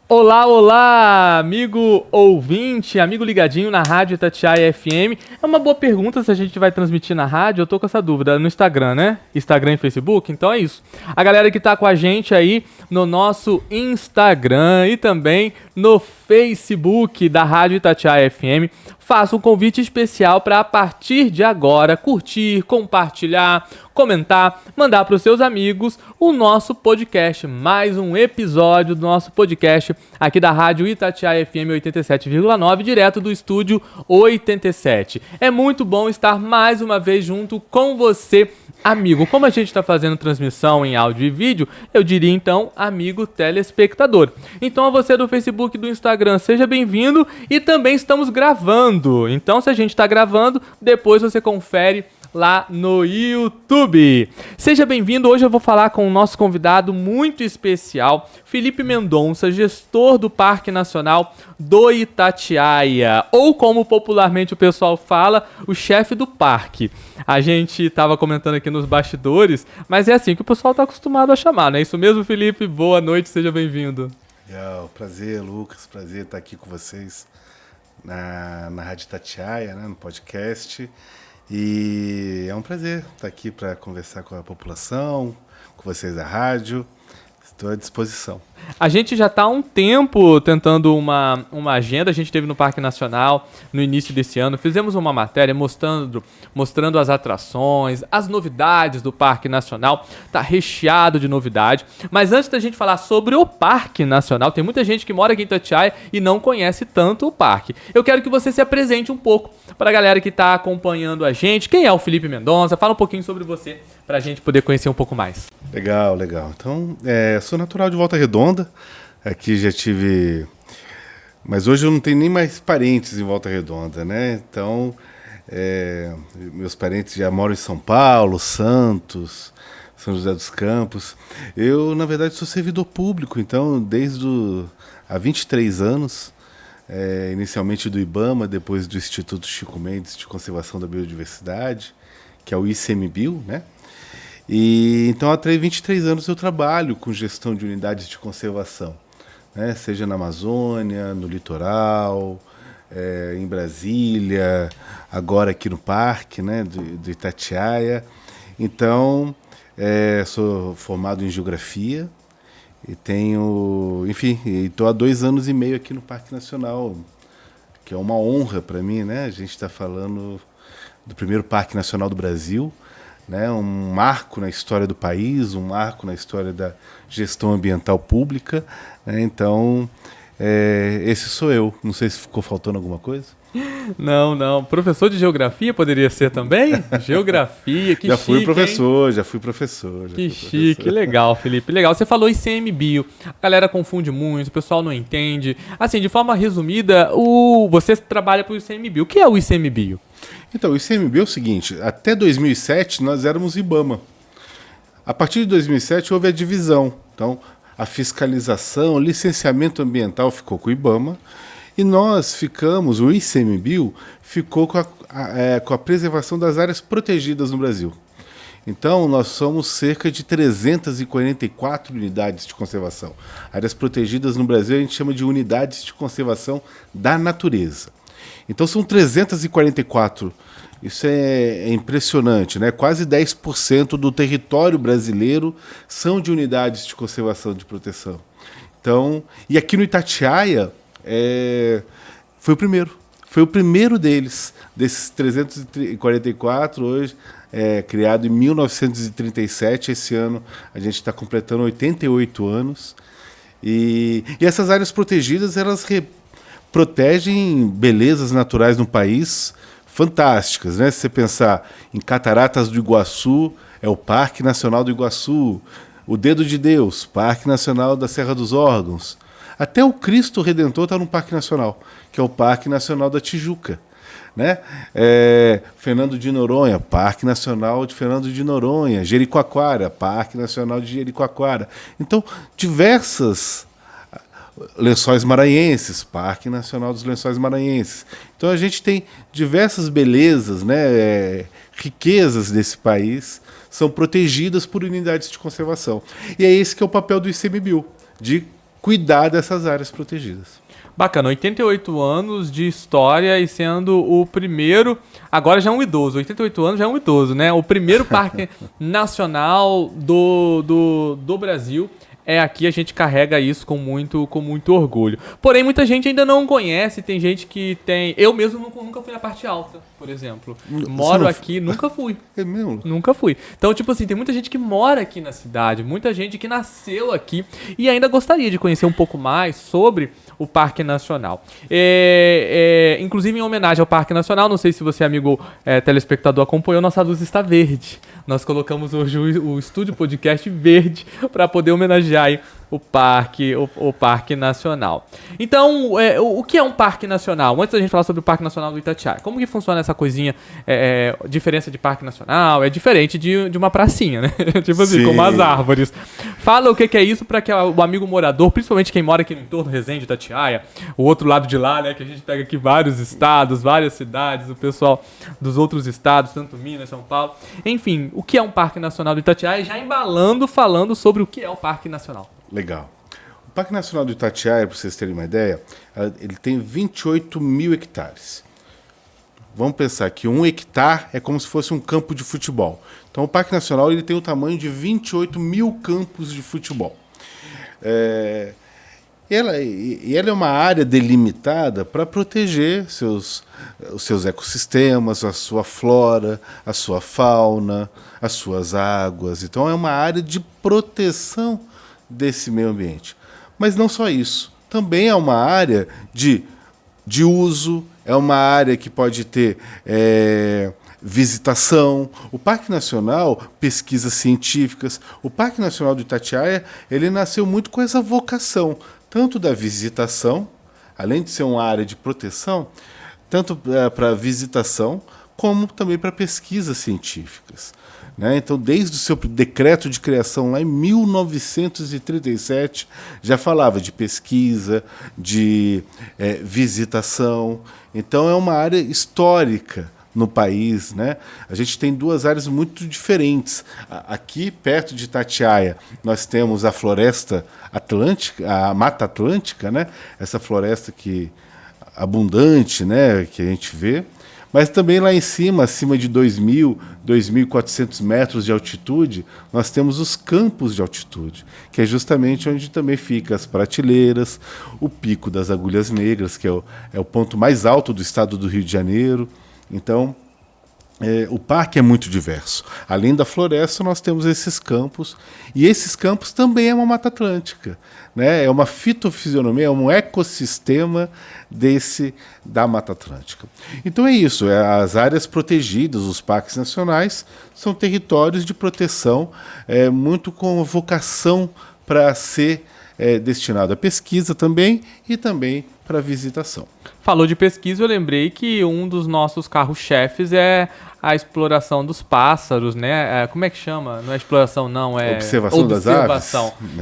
Olá, olá, amigo ouvinte, amigo ligadinho na Rádio Itatiaia FM. É uma boa pergunta se a gente vai transmitir na rádio, eu tô com essa dúvida, no Instagram, né? Instagram e Facebook, então é isso. A galera que tá com a gente aí no nosso Instagram e também no Facebook da Rádio Itatiaia FM, faço um convite especial para a partir de agora curtir, compartilhar, comentar, mandar para os seus amigos o nosso podcast, mais um episódio do nosso podcast aqui da Rádio Itatiaia FM 87,9, direto do estúdio 87. É muito bom estar mais uma vez junto com você, amigo. Como a gente está fazendo transmissão em áudio e vídeo, eu diria então, amigo telespectador. Então a você do Facebook e do Instagram, seja bem-vindo, e também estamos gravando. Então se a gente está gravando, depois você confere lá no YouTube. Seja bem-vindo, hoje eu vou falar com o nosso convidado muito especial, Felipe Mendonça, gestor do Parque Nacional do Itatiaia, ou como popularmente o pessoal fala, o chefe do parque. A gente estava comentando aqui nos bastidores, mas é assim que o pessoal está acostumado a chamar, não é isso mesmo, Felipe? Boa noite, seja bem-vindo. Prazer, Lucas, prazer estar aqui com vocês na Rádio Itatiaia, né, no podcast. E é um prazer estar aqui para conversar com a população, com vocês da rádio. Estou à disposição. A gente já está há um tempo tentando uma agenda. A gente esteve no Parque Nacional no início desse ano. Fizemos uma matéria mostrando as atrações, as novidades do Parque Nacional. Está recheado de novidade. Mas antes da gente falar sobre o Parque Nacional, tem muita gente que mora aqui em Itatiaia e não conhece tanto o parque. Eu quero que você se apresente um pouco para a galera que está acompanhando a gente. Quem é o Felipe Mendonça? Fala um pouquinho sobre você, para a gente poder conhecer um pouco mais. Legal. Então, sou natural de Volta Redonda. Aqui já tive... Mas hoje eu não tenho nem mais parentes em Volta Redonda, né? Então, meus parentes já moram em São Paulo, Santos, São José dos Campos. Eu, na verdade, sou servidor público, então, há 23 anos, inicialmente do IBAMA, depois do Instituto Chico Mendes de Conservação da Biodiversidade, que é o ICMBio, né? E então há 23 anos eu trabalho com gestão de unidades de conservação, né? Seja na Amazônia, no litoral, em Brasília, agora aqui no parque, né, do Itatiaia. Então, sou formado em geografia e estou há 2 anos e meio aqui no Parque Nacional, que é uma honra para mim, né? A gente está falando do primeiro Parque Nacional do Brasil, né, um marco na história do país, um marco na história da gestão ambiental pública, né, então esse sou eu. Não sei se ficou faltando alguma coisa. Não. Professor de geografia poderia ser também? Geografia, que já chique, já fui professor. Que chique, legal, Felipe, legal. Você falou ICMBio, a galera confunde muito, o pessoal não entende. Assim, de forma resumida, você trabalha para o ICMBio. O que é o ICMBio? Então, o ICMBio é o seguinte, até 2007 nós éramos IBAMA. A partir de 2007 houve a divisão. Então, a fiscalização, o licenciamento ambiental ficou com o IBAMA e o ICMBio ficou com a preservação das áreas protegidas no Brasil. Então, nós somos cerca de 344 unidades de conservação. Áreas protegidas no Brasil a gente chama de unidades de conservação da natureza. Então são 344, isso é impressionante, né? Quase 10% do território brasileiro são de unidades de conservação de proteção. Então, e aqui no Itatiaia foi o primeiro desses 344, hoje criado em 1937, esse ano a gente está completando 88 anos, e essas áreas protegidas, elas protegem belezas naturais no país fantásticas, né? Se você pensar em Cataratas do Iguaçu, é o Parque Nacional do Iguaçu, o Dedo de Deus, Parque Nacional da Serra dos Órgãos, até o Cristo Redentor está no Parque Nacional, que é o Parque Nacional da Tijuca, né? Fernando de Noronha, Parque Nacional de Fernando de Noronha, Jericoacoara, Parque Nacional de Jericoacoara. Então, diversas Lençóis Maranhenses, Parque Nacional dos Lençóis Maranhenses. Então a gente tem diversas belezas, né, riquezas desse país, são protegidas por unidades de conservação. E é esse que é o papel do ICMBio, de cuidar dessas áreas protegidas. Bacana, 88 anos de história e sendo o primeiro, agora já é um idoso, 88 anos já é um idoso, né? O primeiro parque nacional do Brasil. Aqui a gente carrega isso com muito orgulho. Porém, muita gente ainda não conhece, tem gente que tem... Eu mesmo nunca fui na parte alta, por exemplo. Moro aqui, nunca fui. É mesmo? Nunca fui. Então, tipo assim, tem muita gente que mora aqui na cidade, muita gente que nasceu aqui e ainda gostaria de conhecer um pouco mais sobre o Parque Nacional. Inclusive, em homenagem ao Parque Nacional, não sei se você, amigo telespectador, acompanhou, nossa luz está verde. Nós colocamos hoje o Estúdio Podcast verde para poder homenagear aí o Parque Nacional. Então, o que é um Parque Nacional? Antes da gente falar sobre o Parque Nacional do Itatiaia, como que funciona essa coisinha, diferença de Parque Nacional? É diferente de uma pracinha, né? Tipo assim, como as árvores. Fala o que é isso para que o amigo morador, principalmente quem mora aqui no entorno, Resende, Itatiaia, o outro lado de lá, né? Que a gente pega aqui vários estados, várias cidades, o pessoal dos outros estados, tanto Minas, São Paulo. Enfim, o que é um Parque Nacional do Itatiaia? Já embalando, falando sobre o que é o Parque Nacional. Legal. O Parque Nacional do Itatiaia, para vocês terem uma ideia, ele tem 28 mil hectares. Vamos pensar que 1 hectare é como se fosse um campo de futebol. Então, o Parque Nacional ele tem o tamanho de 28 mil campos de futebol. Ela é uma área delimitada para proteger os seus ecossistemas, a sua flora, a sua fauna, as suas águas. Então, é uma área de proteção desse meio ambiente. Mas não só isso. Também é uma área de uso, é uma área que pode ter visitação. O Parque Nacional, pesquisas científicas. O Parque Nacional do Itatiaia, ele nasceu muito com essa vocação, tanto da visitação, além de ser uma área de proteção, tanto para visitação, como também para pesquisas científicas. Né? Então, desde o seu decreto de criação lá em 1937, já falava de pesquisa, de visitação. Então, é uma área histórica no país. Né? A gente tem duas áreas muito diferentes. Aqui, perto de Itatiaia, nós temos a floresta atlântica, a Mata Atlântica, né? Essa floresta abundante, né? Que a gente vê. Mas também lá em cima, acima de 2.000, 2.400 metros de altitude, nós temos os campos de altitude, que é justamente onde também ficam as prateleiras, o Pico das Agulhas Negras, que é o ponto mais alto do estado do Rio de Janeiro. Então, o parque é muito diverso. Além da floresta, nós temos esses campos, e esses campos também é uma Mata Atlântica. Né? É uma fitofisionomia, é um ecossistema da Mata Atlântica. Então é isso, as áreas protegidas, os parques nacionais, são territórios de proteção muito com vocação para ser destinado à pesquisa também e também para visitação. Falou de pesquisa, eu lembrei que um dos nossos carros-chefes é a exploração dos pássaros, né? Como é que chama? Não é exploração, não, é observação das aves.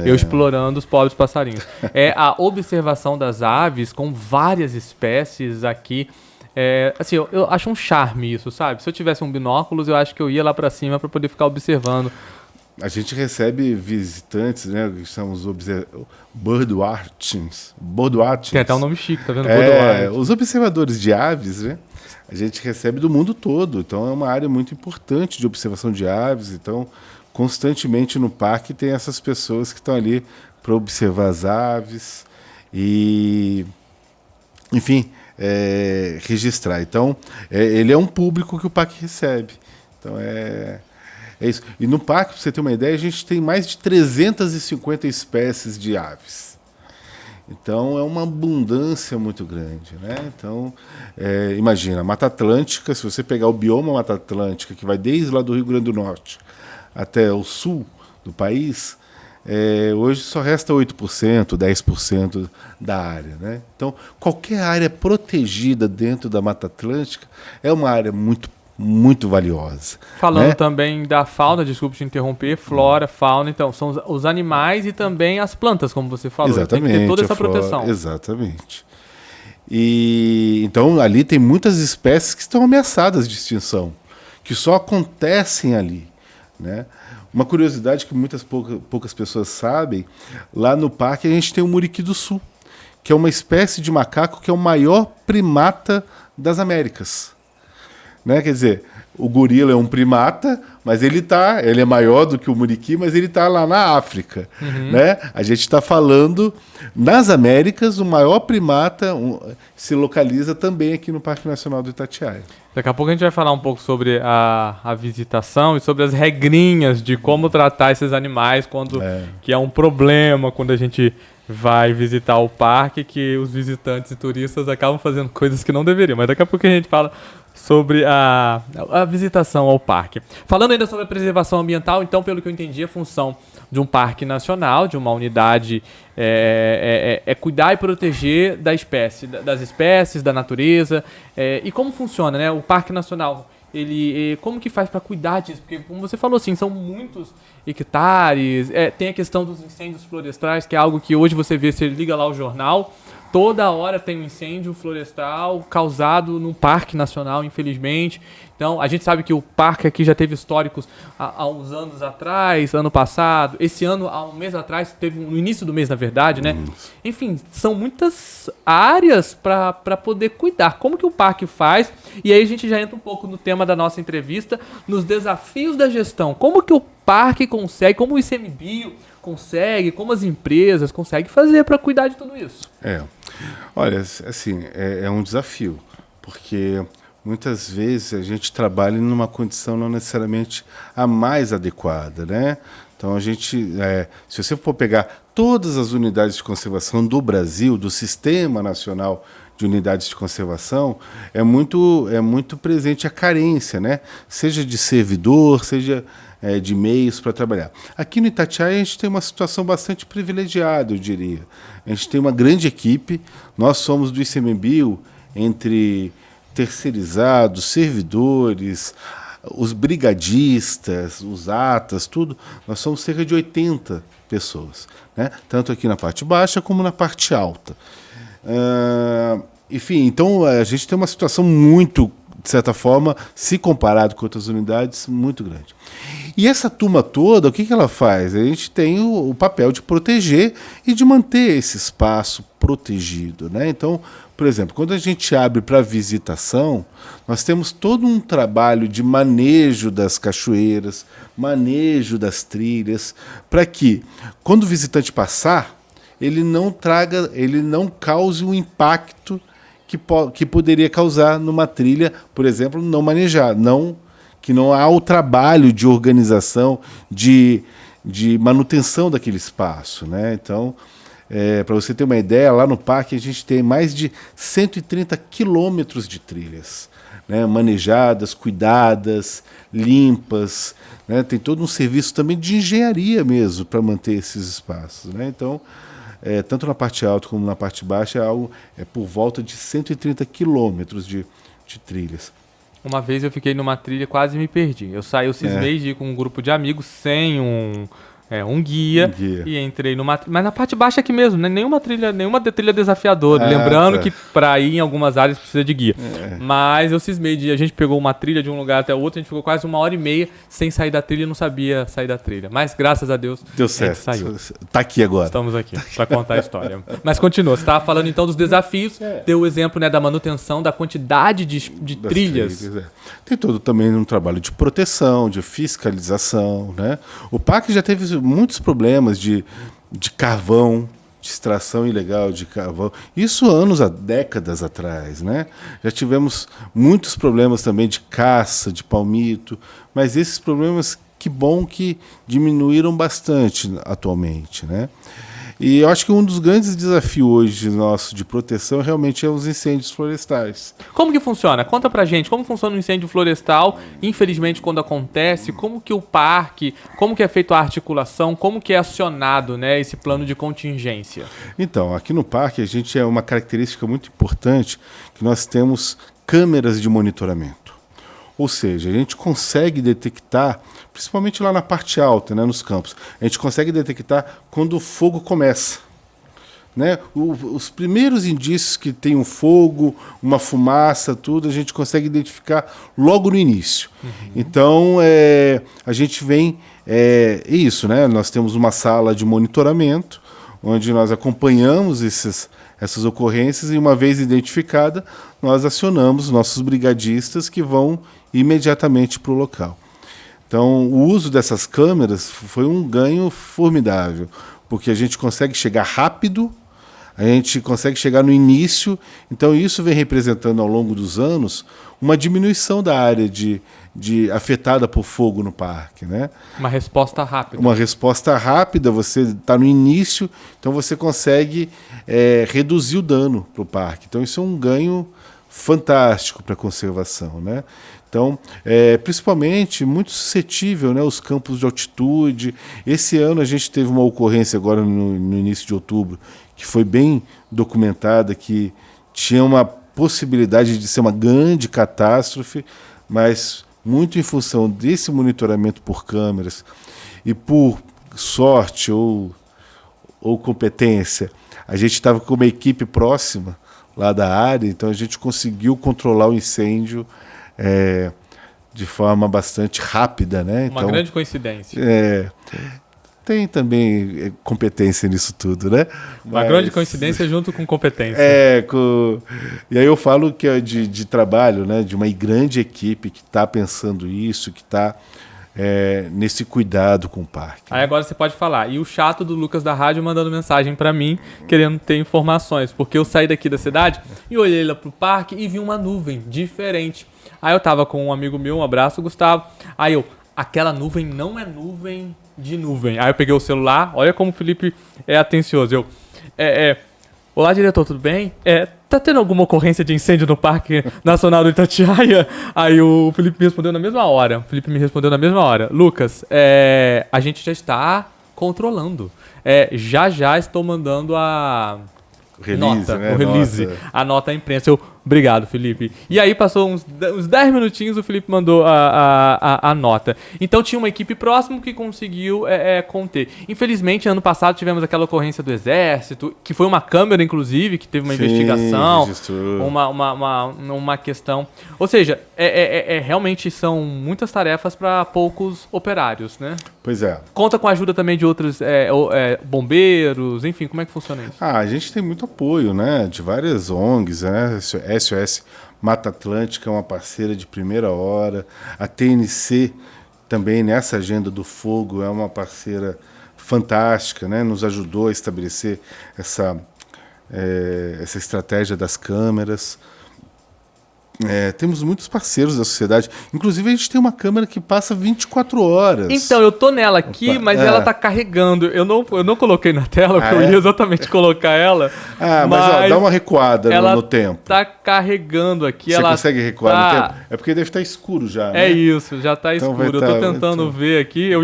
Eu explorando os pobres passarinhos. É a observação das aves com várias espécies aqui. Assim, eu acho um charme isso, sabe? Se eu tivesse um binóculos, eu acho que eu ia lá para cima para poder ficar observando. A gente recebe visitantes, né, que chamamos birdwatchings. Tem até um nome chique, tá vendo? Os observadores de aves, né, a gente recebe do mundo todo. Então é uma área muito importante de observação de aves. Então, constantemente no parque tem essas pessoas que estão ali para observar as aves e, enfim, registrar. Então, ele é um público que o parque recebe. Então é isso. E no parque, para você ter uma ideia, a gente tem mais de 350 espécies de aves. Então é uma abundância muito grande. Né? Então, imagina, a Mata Atlântica, se você pegar o bioma Mata Atlântica, que vai desde lá do Rio Grande do Norte até o sul do país, hoje só resta 8%, 10% da área. Né? Então, qualquer área protegida dentro da Mata Atlântica é uma área muito valiosa. Falando né? também da fauna, desculpe te interromper, flora, fauna, então, são os animais e também as plantas, como você falou. Exatamente. Tem que ter toda essa proteção. Exatamente. E então ali tem muitas espécies que estão ameaçadas de extinção, que só acontecem ali. Né? Uma curiosidade que poucas pessoas sabem, lá no parque a gente tem o muriqui do sul, que é uma espécie de macaco que é o maior primata das Américas. Né? Quer dizer, o gorila é um primata, mas ele é maior do que o muriqui, mas ele está lá na África. Né? A gente está falando, nas Américas, o maior primata se localiza também aqui no Parque Nacional do Itatiaia. Daqui a pouco a gente vai falar um pouco sobre a visitação e sobre as regrinhas de como tratar esses animais que é um problema quando a gente vai visitar o parque, que os visitantes e turistas acabam fazendo coisas que não deveriam. Mas daqui a pouco a gente fala sobre a visitação ao parque. Falando ainda sobre a preservação ambiental, então, pelo que eu entendi, a função de um parque nacional, de uma unidade, é cuidar e proteger das espécies, da natureza. E como funciona, né? O Parque Nacional, como que faz para cuidar disso? Porque, como você falou, assim, são muitos hectares, tem a questão dos incêndios florestais, que é algo que hoje você liga lá o jornal, toda hora tem um incêndio florestal causado no Parque Nacional, infelizmente. Então, a gente sabe que o parque aqui já teve históricos há uns anos atrás, ano passado. Esse ano, há um mês atrás, teve no início do mês, na verdade, né? Enfim, são muitas áreas para poder cuidar. Como que o parque faz? E aí a gente já entra um pouco no tema da nossa entrevista, nos desafios da gestão. Como que o parque consegue, como o ICMBio consegue, como as empresas conseguem fazer para cuidar de tudo isso? Olha, assim, é um desafio, porque muitas vezes a gente trabalha numa condição não necessariamente a mais adequada, né? Então se você for pegar todas as unidades de conservação do Brasil, do Sistema Nacional de Unidades de Conservação, é muito presente a carência, né? Seja de servidor, seja de meios para trabalhar. Aqui no Itatiaia a gente tem uma situação bastante privilegiada, eu diria. A gente tem uma grande equipe, nós somos do ICMBio, entre terceirizados, servidores, os brigadistas, os atas, tudo, nós somos cerca de 80 pessoas, né? Tanto aqui na parte baixa como na parte alta. Enfim, então a gente tem uma situação muito, de certa forma, se comparado com outras unidades, muito grande. E essa turma toda, o que ela faz? A gente tem o papel de proteger e de manter esse espaço protegido, né? Então, por exemplo, quando a gente abre para visitação, nós temos todo um trabalho de manejo das cachoeiras, manejo das trilhas, para que, quando o visitante passar, ele não cause um impacto que poderia causar numa trilha, por exemplo, não manejar, que não há o trabalho de organização, de manutenção daquele espaço, né? Então, para você ter uma ideia, lá no parque a gente tem mais de 130 quilômetros de trilhas, né? Manejadas, cuidadas, limpas, né? Tem todo um serviço também de engenharia mesmo para manter esses espaços, né? Então, tanto na parte alta como na parte baixa, é por volta de 130 quilômetros de trilhas. Uma vez eu fiquei numa trilha, quase me perdi. Eu cismei de ir com um grupo de amigos sem um guia e entrei numa trilha. Mas na parte baixa aqui mesmo, né? Nenhuma trilha desafiadora. Lembrando que para ir em algumas áreas precisa de guia. Mas eu cismei a gente pegou uma trilha de um lugar até o outro, a gente ficou quase 1h30 sem sair da trilha e não sabia sair da trilha. Mas graças a Deus, deu certo. Saiu. Tá aqui agora. Estamos aqui para contar a história. Mas continua, você estava falando então dos desafios, deu o exemplo, né, da manutenção, da quantidade de trilhas. Tem todo também um trabalho de proteção, de fiscalização, né? O parque já teve muitos problemas de carvão, de extração ilegal de carvão. Isso décadas atrás, né? Já tivemos muitos problemas também de caça, de palmito, mas esses problemas, que bom que diminuíram bastante atualmente, né? E eu acho que um dos grandes desafios hoje nosso de proteção realmente é os incêndios florestais. Como que funciona? Conta pra gente, como funciona um incêndio florestal, infelizmente quando acontece, como que o parque, como que é feita a articulação, como que é acionado, né, esse plano de contingência? Então, aqui no parque a gente uma característica muito importante, que nós temos câmeras de monitoramento. Ou seja, a gente consegue detectar, principalmente lá na parte alta, né, nos campos, a gente consegue detectar quando o fogo começa. né? Os primeiros indícios que tem um fogo, uma fumaça, tudo, a gente consegue identificar logo no início. Então, a gente vem... isso, né? Nós temos uma sala de monitoramento, onde nós acompanhamos essas ocorrências e, uma vez identificada, nós acionamos nossos brigadistas que vão imediatamente para o local. Então, o uso dessas câmeras foi um ganho formidável, porque a gente consegue chegar rápido, a gente consegue chegar no início, então isso vem representando ao longo dos anos uma diminuição da área afetada por fogo no parque, né? Uma resposta rápida. Uma resposta rápida, você está no início, então você consegue reduzir o dano para o parque. Então isso é um ganho fantástico para a conservação, né? Então, principalmente, muito suscetível, né, os campos de altitude. Esse ano a gente teve uma ocorrência agora no início de outubro, que foi bem documentada, que tinha uma possibilidade de ser uma grande catástrofe, mas muito em função desse monitoramento por câmeras e por sorte ou competência, a gente estava com uma equipe próxima lá da área, então a gente conseguiu controlar o incêndio de forma bastante rápida, né? Uma grande coincidência. Tem também competência nisso tudo, né? Uma grande coincidência junto com competência. E aí eu falo que é de trabalho, né? De uma grande equipe que está pensando isso, que está nesse cuidado com o parque. Aí agora você pode falar. E o chato do Lucas da rádio mandando mensagem para mim, querendo ter informações, porque eu saí daqui da cidade e olhei lá pro parque e vi uma nuvem diferente. Aí eu tava com um amigo meu, um abraço, Gustavo. Aí aquela nuvem não é nuvem de nuvem. Aí eu peguei o celular, olha como o Felipe é atencioso. Olá, diretor, tudo bem? Tá tendo alguma ocorrência de incêndio no Parque Nacional do Itatiaia? Aí o Felipe me respondeu na mesma hora. Lucas, a gente já está controlando. Já estou mandando a nota, né? o release, a nota à imprensa. Obrigado, Felipe. E aí passou uns 10 minutinhos, o Felipe mandou a nota. Então tinha uma equipe próxima que conseguiu conter. Infelizmente, ano passado tivemos aquela ocorrência do Exército, que foi uma câmera, inclusive, que teve uma investigação, uma questão. Ou seja, realmente são muitas tarefas para poucos operários, né? Pois é. Conta com a ajuda também de outros bombeiros, enfim, como é que funciona isso? A gente tem muito apoio, né? De várias ONGs, né? SOS Mata Atlântica é uma parceira de primeira hora. A TNC também nessa agenda do fogo é uma parceira fantástica, né? Nos ajudou a estabelecer essa estratégia das câmeras. Temos muitos parceiros da sociedade. Inclusive, a gente tem uma câmera que passa 24 horas. Então, eu tô nela aqui, mas ela tá carregando. Eu não coloquei na tela, porque eu ia exatamente colocar ela. Mas dá uma recuada no tempo. Tá carregando aqui. Você consegue recuar no tempo? É porque deve estar escuro já, né? Isso, já tá escuro. Eu tô tentando ver aqui. Eu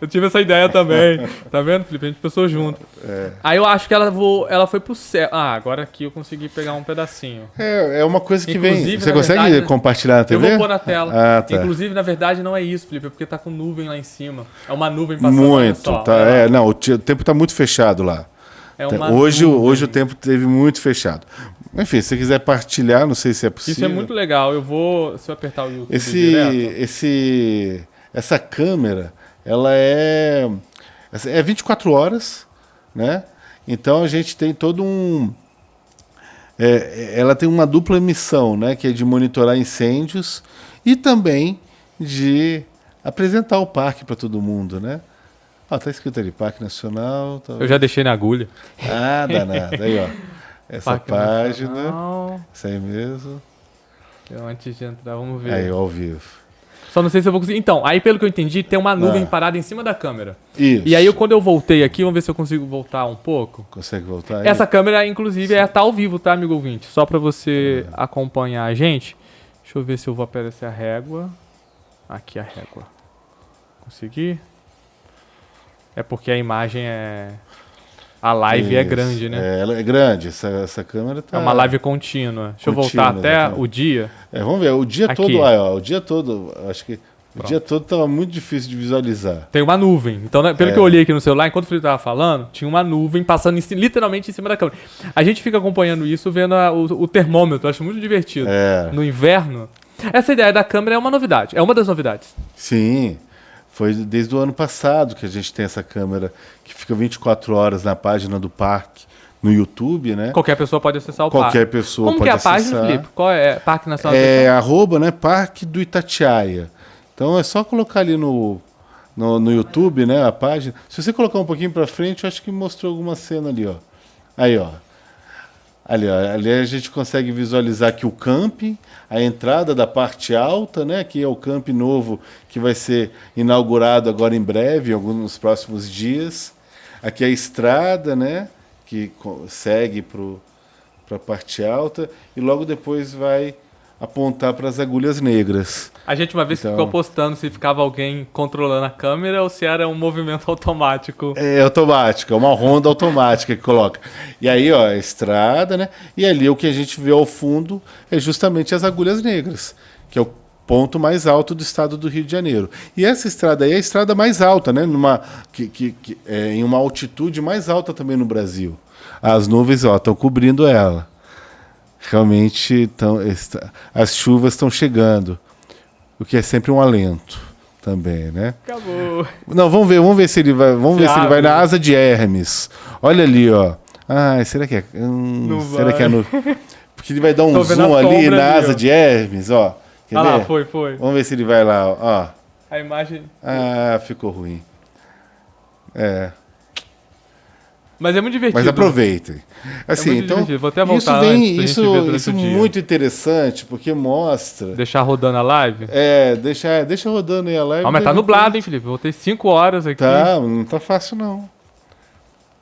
tive essa ideia também. Tá vendo, Felipe? A gente pensou junto. Aí eu acho que ela foi pro céu. Agora aqui eu consegui pegar um pedacinho. É uma coisa que inclusive, vem... Você consegue compartilhar na TV? Eu vou pôr na tela. Tá. Inclusive, na verdade, não é isso, Felipe, é porque tá com nuvem lá em cima. É uma nuvem passando. Muito, só. tá. Não, o tempo tá muito fechado lá. Hoje o tempo teve muito fechado. Enfim, se você quiser partilhar, não sei se é possível. Isso é muito legal. Se eu apertar o YouTube essa câmera, ela é 24 horas, né? Então a gente tem todo um... ela tem uma dupla missão, né, que é de monitorar incêndios e também de apresentar o parque para todo mundo, né? Tá escrito ali, Parque Nacional. Tá... Eu já deixei na agulha. Danado. Aí, ó. Essa Parque página. Nacional. Isso aí mesmo. Então, antes de entrar, vamos ver. Aí, ao vivo. Só não sei se eu vou conseguir. Então, aí pelo que eu entendi, tem uma nuvem parada em cima da câmera. Isso. E aí, quando eu voltei aqui, vamos ver se eu consigo voltar um pouco. Consegue voltar aí? Essa câmera, inclusive, tá ao vivo, tá, amigo ouvinte? Só pra você acompanhar a gente. Deixa eu ver se eu vou aparecer a régua. Aqui a régua. Consegui? É porque a imagem a live é grande, né? Ela é grande, essa câmera tá... É uma live contínua. Deixa eu voltar até o dia. Vamos ver, o dia aqui. todo, o dia todo, acho que O dia todo estava muito difícil de visualizar. Tem uma nuvem. Então, né, pelo que eu olhei aqui no celular, enquanto o Felipe tava falando, tinha uma nuvem passando literalmente em cima da câmera. A gente fica acompanhando isso, vendo o termômetro. Eu acho muito divertido. No inverno. Essa ideia da câmera é uma novidade. É uma das novidades. Sim. Foi desde o ano passado que a gente tem essa câmera que fica 24 horas na página do parque, no YouTube, né? Qualquer pessoa pode acessar o parque. Qualquer pessoa pode acessar. Como que é a página, Felipe? Qual é? Parque Nacional do Itatiaia? @ né, Parque do Itatiaia. Então é só colocar ali no YouTube, né, a página. Se você colocar um pouquinho para frente, eu acho que mostrou alguma cena ali, ó. Aí, ó. Ali a gente consegue visualizar aqui o camping, a entrada da parte alta, né, que é o camping novo que vai ser inaugurado agora em breve, em alguns próximos dias. Aqui a estrada, né, que segue para a parte alta e logo depois vai apontar para as agulhas negras. A gente uma vez ficou postando se ficava alguém controlando a câmera ou se era um movimento automático. É automático, é uma ronda automática que coloca. E aí, ó, a estrada, né? E ali o que a gente vê ao fundo é justamente as agulhas negras, que é o ponto mais alto do estado do Rio de Janeiro. E essa estrada aí é a estrada mais alta, né? Em uma altitude mais alta também no Brasil. As nuvens estão cobrindo ela. Realmente as chuvas estão chegando, o que é sempre um alento também, né? Acabou. Não, vamos ver se ele vai, ver se ele vai na asa de Hermes. Olha ali, ó. Ah, será que é? Será que é nuvem? Porque ele vai dar um zoom ali na asa de Hermes, ó. Quer ver? Lá, foi. Vamos ver se ele vai lá, ó. A imagem... Ah, ficou ruim. Mas é muito divertido. Mas aproveitem. Assim, então, divertido. Vou até voltar isso é muito interessante, porque mostra... Deixar rodando a live? Deixa rodando aí a live. Mas tá nublado, hein, Felipe? Vou ter 5 horas aqui. Não tá fácil, não.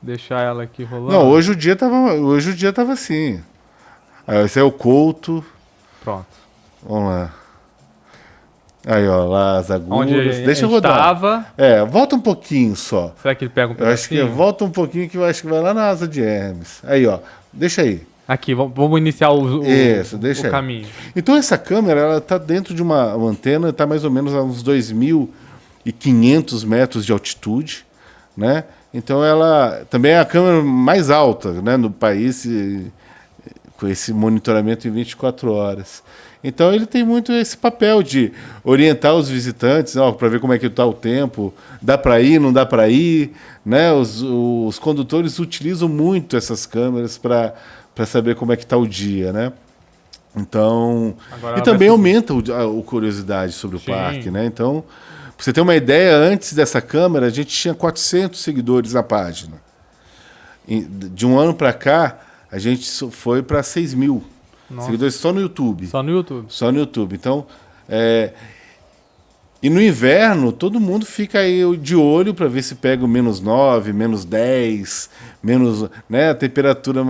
Deixar ela aqui rolando. Não, hoje o dia tava assim. Esse é o Couto. Pronto. Vamos lá. Aí, ó, lá as agulhas. Deixa eu rodar. Tava... volta um pouquinho só. Será que ele pega um pedacinho? Eu acho que volta um pouquinho que eu acho que vai lá na asa de Hermes. Aí, ó, deixa aí. Aqui, vamos iniciar o caminho. Então essa câmera, ela tá dentro de uma antena, tá mais ou menos a uns 2.500 metros de altitude, né? Então ela também é a câmera mais alta, né, no país, com esse monitoramento em 24 horas. Então ele tem muito esse papel de orientar os visitantes, para ver como é que está o tempo, dá para ir, não dá para ir, né? Os condutores utilizam muito essas câmeras para saber como é que está o dia, né? Então, e também aumenta a curiosidade sobre o parque, né? Então, para você ter uma ideia, antes dessa câmera a gente tinha 400 seguidores na página. De um ano para cá a gente foi para 6.000. Seguidores só no YouTube. Só no YouTube. Então, e no inverno, todo mundo fica aí de olho para ver se pega o -9, -10, né, a temperatura.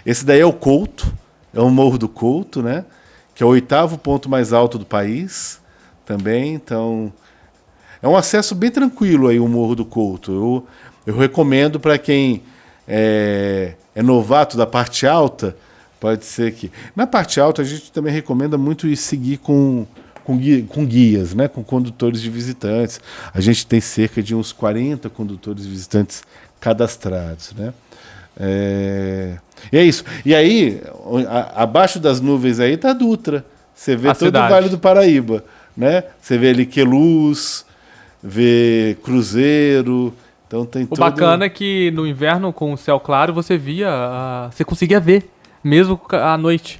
Esse daí é o Couto, é o Morro do Couto, né? Que é o 8º ponto mais alto do país também. Então, é um acesso bem tranquilo aí o Morro do Couto. Eu recomendo para quem é novato da parte alta. Pode ser que... Na parte alta, a gente também recomenda muito ir seguir com guias, né? Com condutores de visitantes. A gente tem cerca de uns 40 condutores de visitantes cadastrados, né? E é isso. E aí, abaixo das nuvens aí está a Dutra. Você vê todo o Vale do Paraíba, né? Você vê ali Queluz, vê Cruzeiro... Então tem o bacana é que no inverno, com o céu claro, você conseguia ver. Mesmo à noite.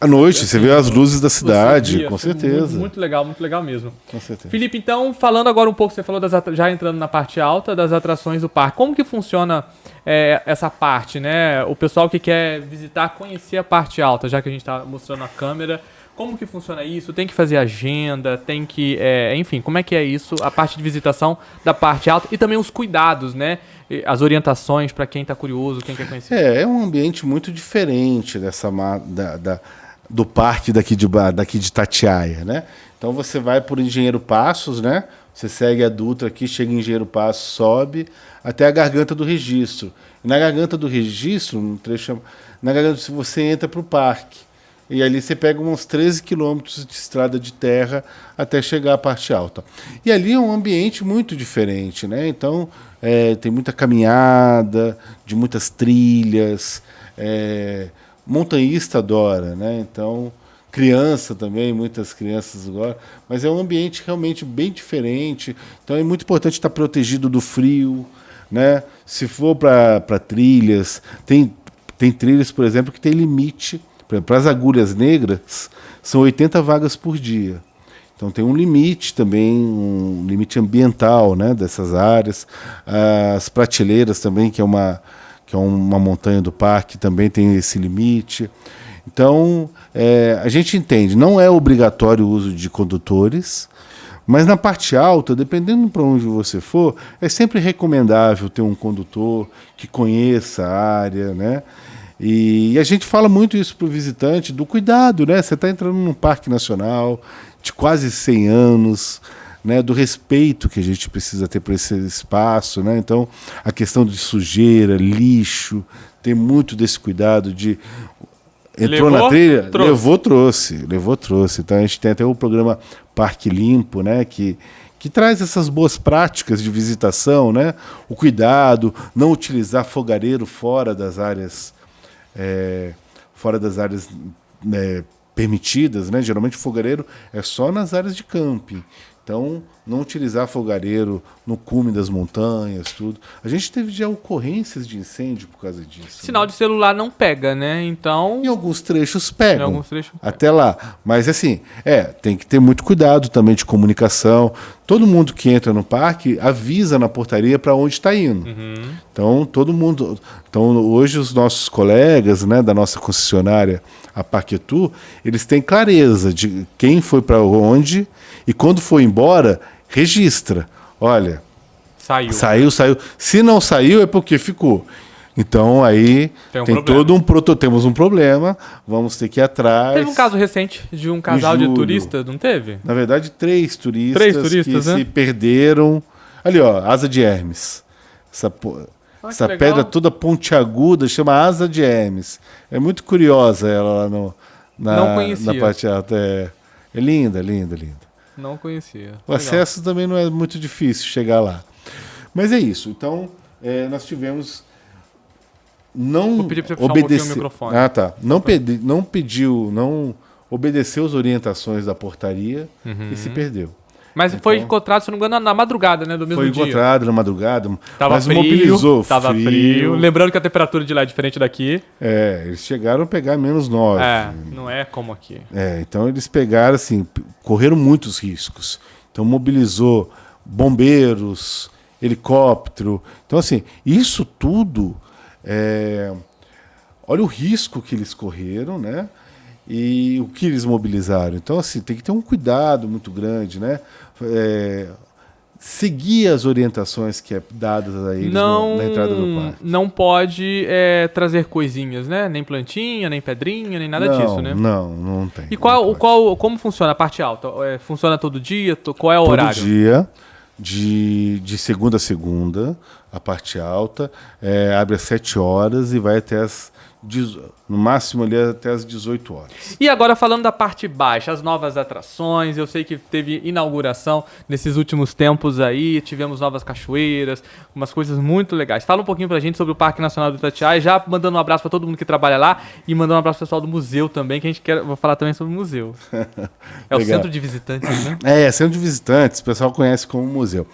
À noite, você vê as luzes da cidade, com certeza. Muito legal mesmo. Com certeza. Felipe, então, falando agora um pouco, você falou já entrando na parte alta das atrações do parque. Como que funciona essa parte, né? O pessoal que quer visitar, conhecer a parte alta, já que a gente está mostrando a câmera. Como que funciona isso? Tem que fazer agenda, tem que... enfim, como é que é isso? A parte de visitação da parte alta e também os cuidados, né? As orientações para quem está curioso, quem quer conhecer. É um ambiente muito diferente do parque daqui de Itatiaia, né? Então você vai por Engenheiro Passos, né? Você segue a Dutra aqui, chega em Engenheiro Passos, sobe até a Garganta do Registro. E na Garganta do Registro, você entra para o parque. E ali você pega uns 13 quilômetros de estrada de terra até chegar à parte alta. E ali é um ambiente muito diferente, né? Então, tem muita caminhada, de muitas trilhas. Montanhista adora, né? Então, criança também, muitas crianças agora. Mas é um ambiente realmente bem diferente. Então, é muito importante estar protegido do frio, né? Se for para trilhas, tem trilhas, por exemplo, que tem limite. Para as agulhas negras, são 80 vagas por dia. Então tem um limite também, um limite ambiental, né, dessas áreas. As prateleiras também, que é uma montanha do parque, também tem esse limite. Então, a gente entende, não é obrigatório o uso de condutores, mas na parte alta, dependendo para onde você for, é sempre recomendável ter um condutor que conheça a área, né? E a gente fala muito isso para o visitante, do cuidado, né? Você está entrando num parque nacional de quase 100 anos, né? Do respeito que a gente precisa ter por esse espaço, né? Então, a questão de sujeira, lixo, tem muito desse cuidado de... Entrou na trilha? Trouxe. Levou, trouxe. Então, a gente tem até o programa Parque Limpo, né? Que traz essas boas práticas de visitação, né? O cuidado, não utilizar fogareiro fora das áreas... permitidas, né? Geralmente o fogareiro é só nas áreas de camping. Então, não utilizar fogareiro no cume das montanhas, tudo. A gente teve já ocorrências de incêndio por causa disso. Sinal de celular não pega, né? Então... Em alguns trechos pegam. Em alguns trechos até lá. Mas assim, tem que ter muito cuidado também de comunicação. Todo mundo que entra no parque avisa na portaria para onde está indo. Uhum. Então, todo mundo... Então, hoje os nossos colegas, né, da nossa concessionária, a Parquetu, eles têm clareza de quem foi para onde e quando for embora, registra. Olha, saiu. Se não saiu é porque ficou. Então aí temos um problema, vamos ter que ir atrás. Teve um caso recente de um casal de turistas, não teve? Na verdade, 3 turistas que se perderam. Ali, ó, asa de Hermes. Essa pedra toda pontiaguda chama asa de Hermes. É muito curiosa ela lá na parte alta. É linda, linda, linda. Não conhecia. O acesso também não é muito difícil chegar lá. Mas é isso. Então, nós tivemos... Vou pedir para você puxar um pouquinho o microfone. Ah, tá. Não obedeceu as orientações da portaria e se perdeu. Mas então, foi encontrado, se não me engano, na madrugada, né, do mesmo dia. Foi encontrado na madrugada, mas mobilizou. Tava frio. Lembrando que a temperatura de lá é diferente daqui. Eles chegaram a pegar -9. Não é como aqui. Então eles pegaram, assim, correram muitos riscos. Então mobilizou bombeiros, helicóptero. Então, assim, isso tudo... olha o risco que eles correram, né? E o que eles mobilizaram. Então, assim, tem que ter um cuidado muito grande, né? Seguir as orientações que é dadas a eles na entrada do parque. Não pode trazer coisinhas, né? Nem plantinha, nem pedrinha, nem nada disso, né? Não tem. E como funciona a parte alta? Funciona todo dia? Qual é o horário? Todo dia, de segunda a segunda, a parte alta, abre às 7 horas e vai até no máximo ali até às 18 horas. E agora falando da parte baixa, as novas atrações, eu sei que teve inauguração nesses últimos tempos aí, tivemos novas cachoeiras, umas coisas muito legais. Fala um pouquinho pra gente sobre o Parque Nacional do Itatiaia, já mandando um abraço pra todo mundo que trabalha lá e mandando um abraço pro pessoal do museu também, que a gente vou falar também sobre o museu. É o centro de visitantes, né? Centro de visitantes, o pessoal conhece como museu.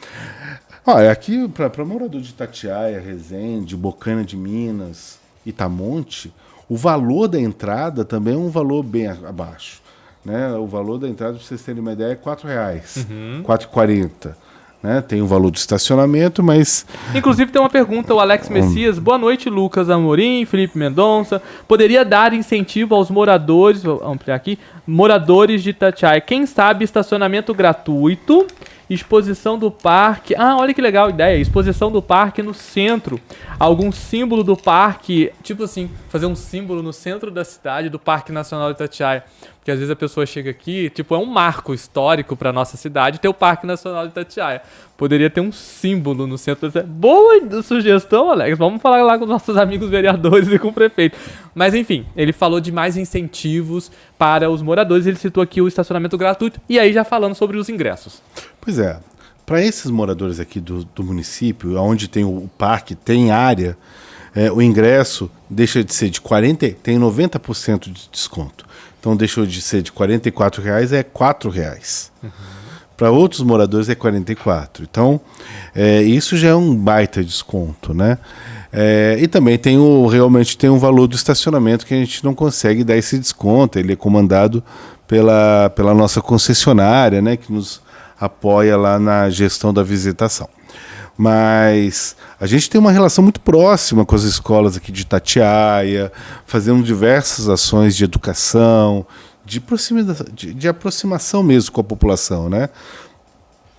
Olha, aqui para morador de Itatiaia, Resende, Bocaina de Minas, Itamonte, o valor da entrada também é um valor bem abaixo, né? O valor da entrada, para vocês terem uma ideia, é R$4, R$4,40. Né? Tem o valor do estacionamento, mas... Inclusive tem uma pergunta, o Alex Messias. Boa noite, Lucas Amorim, Felipe Mendonça. Poderia dar incentivo aos moradores, vou ampliar aqui, moradores de Itatiaia, quem sabe estacionamento gratuito, exposição do parque... olha que legal a ideia, exposição do parque no centro. Algum símbolo do parque, tipo assim, fazer um símbolo no centro da cidade do Parque Nacional de Itatiaia. Porque às vezes a pessoa chega aqui, tipo, é um marco histórico pra nossa cidade ter o Parque Nacional de Itatiaia. Poderia ter um símbolo no centro. Boa sugestão, Alex. Vamos falar lá com nossos amigos vereadores e com o prefeito. Mas enfim, ele falou de mais incentivos para os moradores. Ele citou aqui o estacionamento gratuito. E aí já falando sobre os ingressos. Pois é, para esses moradores aqui do município, onde tem o parque, tem área, o ingresso deixa de ser de 40, tem 90% de desconto. Então deixou de ser de R$ 44, é R$ 4. Para outros moradores é 44. Então, isso já é um baita desconto, né? E também realmente tem um valor do estacionamento que a gente não consegue dar esse desconto. Ele é comandado pela nossa concessionária, né, que nos apoia lá na gestão da visitação. Mas a gente tem uma relação muito próxima com as escolas aqui de Itatiaia, fazendo diversas ações de educação, de aproximação mesmo com a população, né?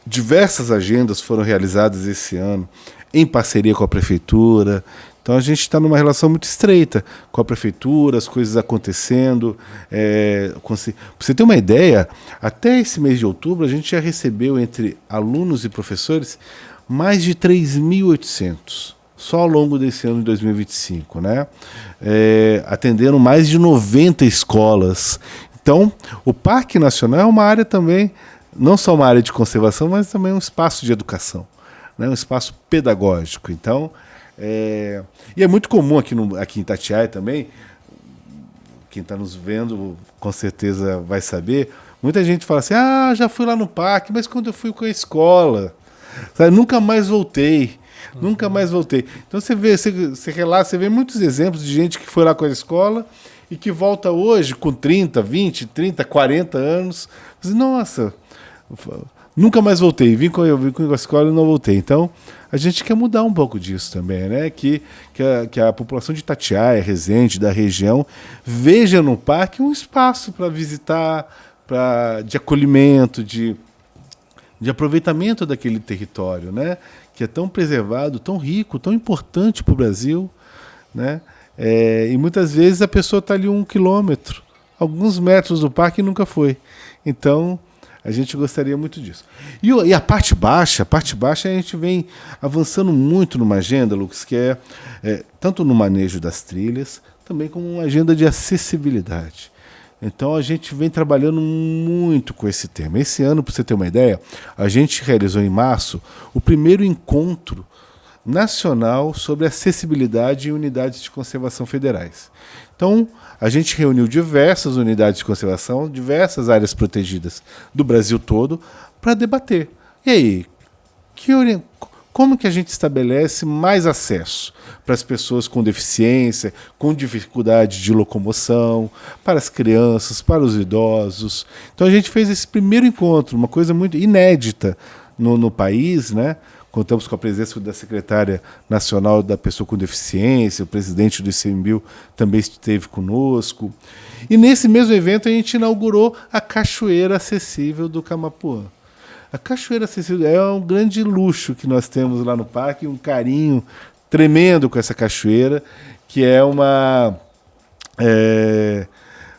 Diversas agendas foram realizadas esse ano em parceria com a prefeitura. Então a gente está numa relação muito estreita com a prefeitura, as coisas acontecendo. Para você ter uma ideia, até esse mês de outubro a gente já recebeu entre alunos e professores mais de 3.800, só ao longo desse ano de 2025, né? Atendendo mais de 90 escolas. Então, o Parque Nacional é uma área também, não só uma área de conservação, mas também um espaço de educação, né? Um espaço pedagógico. Então, e é muito comum aqui em Itatiaia também, quem está nos vendo com certeza vai saber, muita gente fala assim, já fui lá no parque, mas quando eu fui com a escola, sabe, nunca mais voltei. Nunca mais voltei. Então você vê muitos exemplos de gente que foi lá com a escola e que volta hoje com 30, 20, 30, 40 anos. Diz, nossa, nunca mais voltei. Vim com a escola e não voltei. Então, a gente quer mudar um pouco disso também, né? Que a população de Itatiaia, Resende, da região, veja no parque um espaço para visitar, de acolhimento, de aproveitamento daquele território, né? Que é tão preservado, tão rico, tão importante para o Brasil, né? E muitas vezes a pessoa está ali 1 quilômetro, alguns metros do parque e nunca foi. Então, a gente gostaria muito disso. E a parte baixa a gente vem avançando muito numa agenda, Lucas, que é tanto no manejo das trilhas, também como uma agenda de acessibilidade. Então a gente vem trabalhando muito com esse tema. Esse ano, para você ter uma ideia, a gente realizou em março o primeiro encontro nacional sobre acessibilidade em unidades de conservação federais. Então, a gente reuniu diversas unidades de conservação, diversas áreas protegidas do Brasil todo, para debater. E aí, como que a gente estabelece mais acesso para as pessoas com deficiência, com dificuldade de locomoção, para as crianças, para os idosos? Então a gente fez esse primeiro encontro, uma coisa muito inédita no país, né? Contamos com a presença da secretária nacional da pessoa com deficiência, o presidente do ICMBio também esteve conosco. E nesse mesmo evento a gente inaugurou a Cachoeira Acessível do Camapuã. A Cachoeira Acessível é um grande luxo que nós temos lá no parque, um carinho tremendo com essa cachoeira, que é uma...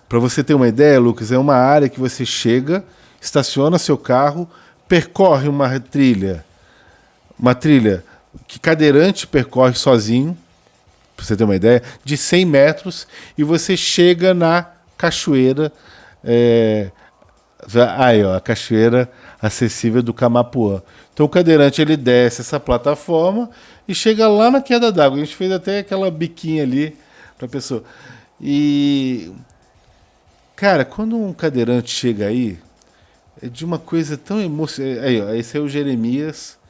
para você ter uma ideia, Lucas, é uma área que você chega, estaciona seu carro, percorre uma trilha que cadeirante percorre sozinho, para você ter uma ideia, de 100 metros, e você chega na cachoeira, a Cachoeira Acessível do Camapuã. Então o cadeirante ele desce essa plataforma e chega lá na queda d'água. A gente fez até aquela biquinha ali para a pessoa. E, cara, quando um cadeirante chega aí, é de uma coisa tão emocionante. Esse é o Jeremias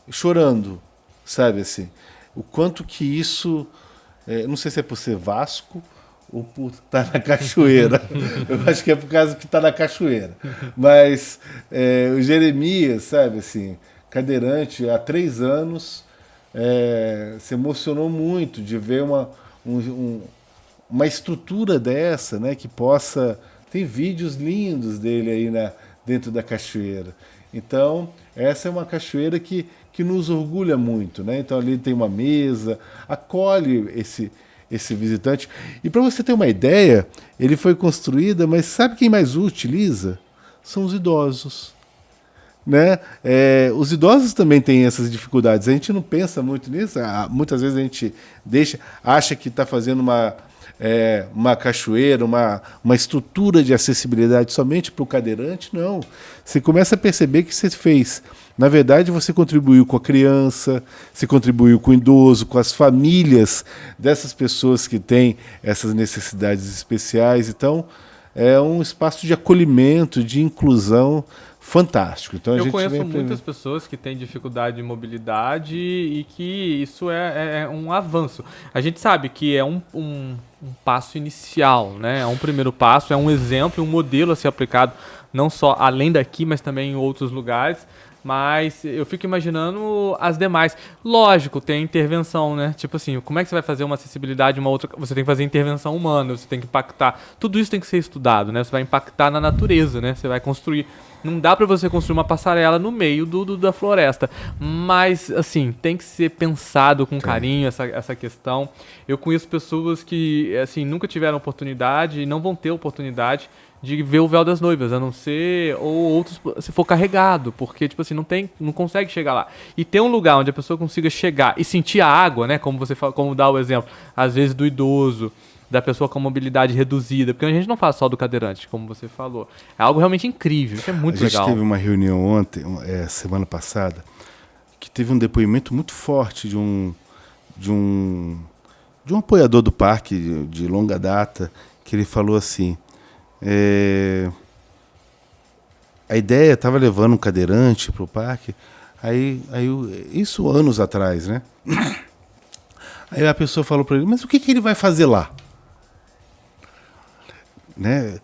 chorando, sabe assim? O quanto que isso, não sei se é por ser Vasco ou por estar na cachoeira. Eu acho que é por causa que está na cachoeira. Mas o Jeremias, sabe assim, cadeirante, há 3 anos, se emocionou muito de ver uma estrutura dessa, né, que possa... Tem vídeos lindos dele aí dentro da cachoeira. Então, essa é uma cachoeira que nos orgulha muito, né? Então ali tem uma mesa, acolhe esse visitante. E para você ter uma ideia, ele foi construída, mas sabe quem mais o utiliza? São os idosos. Né? Os idosos também têm essas dificuldades. A gente não pensa muito nisso. Muitas vezes a gente acha que está fazendo uma cachoeira, uma estrutura de acessibilidade somente para o cadeirante. Não. Você começa a perceber que você fez. Na verdade, você contribuiu com a criança, você contribuiu com o idoso, com as famílias dessas pessoas que têm essas necessidades especiais. Então, é um espaço de acolhimento, de inclusão fantástico. Então, eu conheço muitas pessoas que têm dificuldade de mobilidade e que isso é um avanço. A gente sabe que é um passo inicial, né? É um primeiro passo, é um exemplo, um modelo a ser aplicado não só além daqui, mas também em outros lugares. Mas eu fico imaginando as demais. Lógico, tem intervenção, né? Tipo assim, como é que você vai fazer uma acessibilidade, uma outra... Você tem que fazer intervenção humana, você tem que impactar. Tudo isso tem que ser estudado, né? Você vai impactar na natureza, né? Você vai construir... Não dá pra você construir uma passarela no meio da floresta. Mas, assim, tem que ser pensado com carinho essa questão. Eu conheço pessoas que, assim, nunca tiveram oportunidade e não vão ter oportunidade de ver o véu das noivas, a não ser, ou outros, se for carregado, porque, tipo assim, não consegue chegar lá. E ter um lugar onde a pessoa consiga chegar e sentir a água, né, como você fala, como dá o exemplo, às vezes do idoso, da pessoa com mobilidade reduzida, porque a gente não fala só do cadeirante, como você falou. É algo realmente incrível, isso é muito legal. A gente teve uma reunião ontem, semana passada, que teve um depoimento muito forte de um apoiador do parque de longa data, que ele falou assim, a ideia estava levando um cadeirante para o parque, isso anos atrás, né? Aí a pessoa falou para ele, mas o que ele vai fazer lá? Né?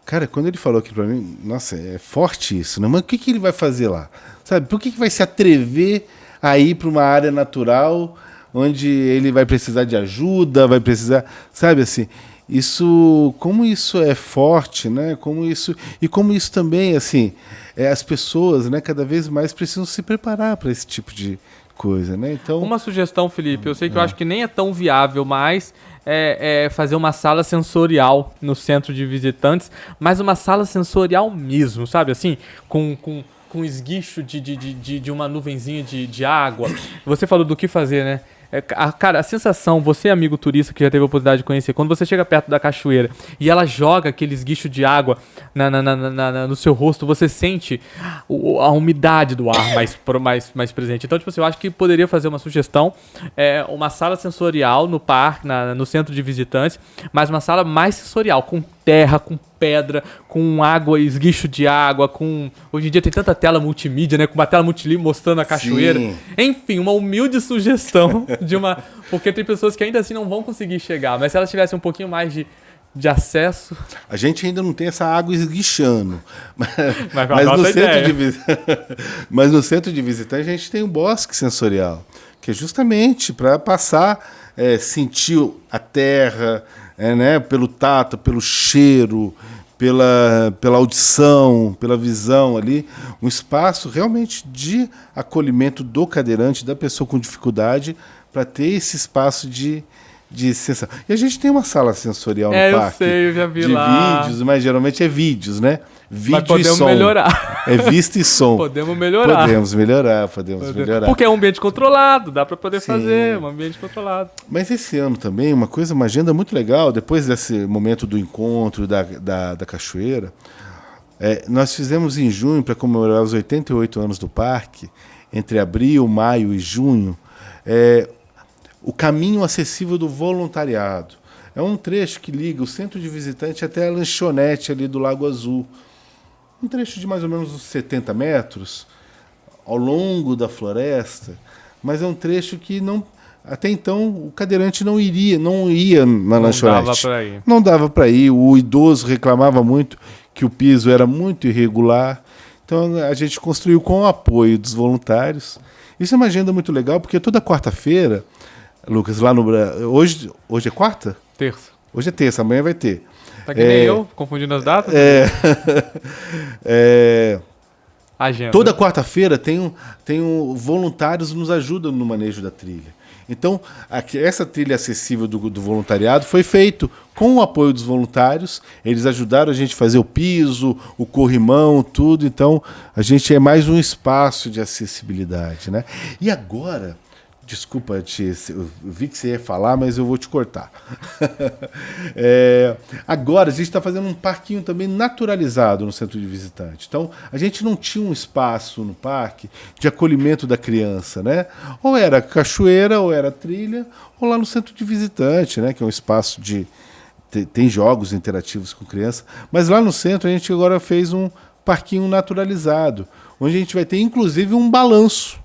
Cara, quando ele falou aqui para mim, nossa, é forte isso, né? Mas o que ele vai fazer lá? Sabe, por que vai se atrever a ir para uma área natural onde ele vai precisar de ajuda, vai precisar, sabe assim... como isso é forte, né? Como isso também, assim, as pessoas, né, cada vez mais precisam se preparar para esse tipo de coisa, né? Então, uma sugestão, Felipe, eu sei que eu acho que nem é tão viável, mas é fazer uma sala sensorial no centro de visitantes, mas uma sala sensorial mesmo, sabe? Assim, com esguicho de uma nuvenzinha de água. Você falou do que fazer, né? Cara, a sensação, você amigo turista que já teve a oportunidade de conhecer, quando você chega perto da cachoeira e ela joga aquele esguicho de água no seu rosto, você sente a umidade do ar mais presente. Então, tipo assim, eu acho que poderia fazer uma sugestão, uma sala sensorial no parque, no centro de visitantes, mas uma sala mais sensorial, com terra, com pedra, com água, esguicho de água, hoje em dia tem tanta tela multimídia, né? Com uma tela multilímero mostrando a cachoeira. Sim. Enfim, uma humilde sugestão porque tem pessoas que ainda assim não vão conseguir chegar, mas se elas tivessem um pouquinho mais de acesso... A gente ainda não tem essa água esguichando. Mas no centro de visitante a gente tem um bosque sensorial, que é justamente para passar, sentir a terra, né, pelo tato, pelo cheiro, pela audição, pela visão ali, um espaço realmente de acolhimento do cadeirante, da pessoa com dificuldade, para ter esse espaço de sensação. E a gente tem uma sala sensorial no parque. Eu já vi de lá. Vídeos, mas geralmente é vídeos, né? Vídeo mas podemos e som. Melhorar. É vista e som. Podemos melhorar. Podemos melhorar. Porque é um ambiente controlado, dá para poder fazer, um ambiente controlado. Mas esse ano também, uma agenda muito legal, depois desse momento do encontro da cachoeira, nós fizemos em junho, para comemorar os 88 anos do parque, entre abril, maio e junho, o caminho acessível do voluntariado. É um trecho que liga o centro de visitante até a lanchonete ali do Lago Azul. Um trecho de mais ou menos uns 70 metros, ao longo da floresta, mas é um trecho que até então o cadeirante não ia na lanchonete. Não dava para ir. O idoso reclamava muito que o piso era muito irregular. Então a gente construiu com o apoio dos voluntários. Isso é uma agenda muito legal, porque toda quarta-feira, Lucas, lá no Brasil... Hoje é quarta? Terça. Hoje é terça, amanhã vai ter. Tá que nem eu, confundindo as datas? Agenda. Toda quarta-feira voluntários nos ajudam no manejo da trilha. Então, essa trilha acessível do voluntariado foi feito com o apoio dos voluntários. Eles ajudaram a gente a fazer o piso, o corrimão, tudo. Então, a gente é mais um espaço de acessibilidade, né? E agora, desculpa, eu vi que você ia falar, mas eu vou te cortar. Agora, a gente está fazendo um parquinho também naturalizado no centro de visitante. Então, a gente não tinha um espaço no parque de acolhimento da criança, né? Ou era cachoeira, ou era trilha, ou lá no centro de visitante, né? Que é um espaço de... Tem jogos interativos com criança. Mas lá no centro, a gente agora fez um parquinho naturalizado, onde a gente vai ter, inclusive, um balanço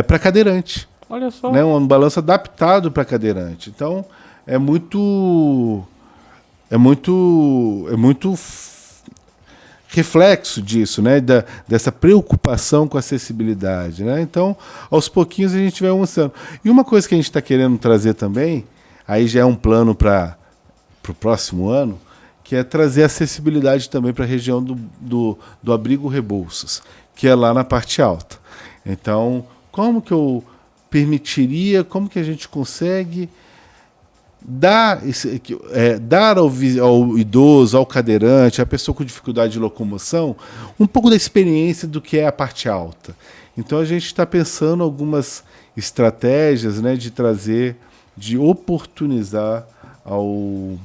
para cadeirante. Olha só. Né? Um balanço adaptado para cadeirante. Então, é muito reflexo disso, né? Dessa preocupação com a acessibilidade. Né? Então, aos pouquinhos a gente vai mostrando. E uma coisa que a gente está querendo trazer também, aí já é um plano para o próximo ano, que é trazer acessibilidade também para a região do Abrigo Rebouças, que é lá na parte alta. Então, como que eu permitiria, como que a gente consegue dar ao idoso, ao cadeirante, à pessoa com dificuldade de locomoção, um pouco da experiência do que é a parte alta. Então, a gente está pensando algumas estratégias, né, de oportunizar ao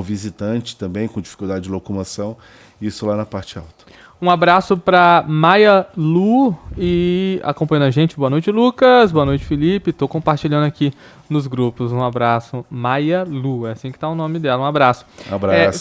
visitante também com dificuldade de locomoção, isso lá na parte alta. Um abraço para Maia Lu e acompanhando a gente. Boa noite, Lucas. Boa noite, Felipe. Estou compartilhando aqui nos grupos. Um abraço. Maia Lu, é assim que tá o nome dela. Um abraço.